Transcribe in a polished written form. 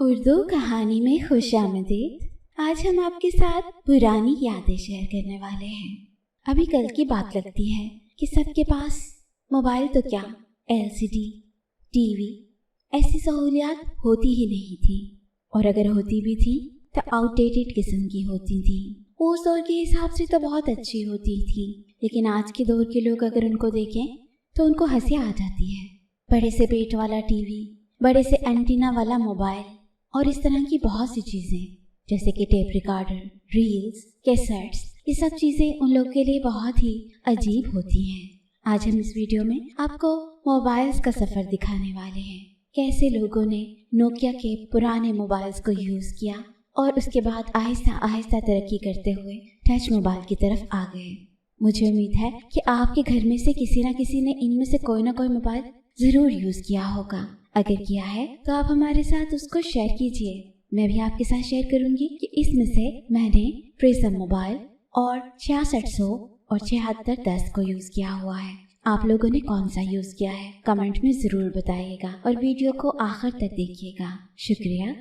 उर्दू कहानी में खुशामदीद। आज हम आपके साथ पुरानी यादें शेयर करने वाले हैं। अभी कल की बात लगती है कि सबके पास मोबाइल तो क्या एलसीडी, टीवी ऐसी सहूलियात होती ही नहीं थी, और अगर होती भी थी तो आउटडेटेड किस्म की होती थी। उस दौर के हिसाब से तो बहुत अच्छी होती थी, लेकिन आज के दौर के लोग अगर उनको देखें तो उनको हंसी आ जाती है। बड़े से पेट वाला टीवी, बड़े से एंटीना वाला मोबाइल और इस तरह की बहुत सी चीज़ें जैसे कि टेप रिकॉर्डर, रील्स, कैसेट्स, ये सब चीज़ें उन लोगों के लिए बहुत ही अजीब होती हैं। आज हम इस वीडियो में आपको मोबाइल्स का सफ़र दिखाने वाले हैं। कैसे लोगों ने नोकिया के पुराने मोबाइल्स को यूज़ किया और उसके बाद आहिस्ता आहिस्ता तरक्की करते हुए टच मोबाइल की तरफ आ गए। मुझे उम्मीद है कि आपके घर में से किसी न किसी ने इनमें से कोई ना कोई मोबाइल ज़रूर यूज़ किया होगा। अगर किया है तो आप हमारे साथ उसको शेयर कीजिए। मैं भी आपके साथ शेयर करूंगी कि इसमें से मैंने प्रिज्म मोबाइल और 6600 और 7610 को यूज़ किया हुआ है। आप लोगों ने कौन सा यूज़ किया है कमेंट में ज़रूर बताइएगा और वीडियो को आखिर तक देखिएगा। शुक्रिया।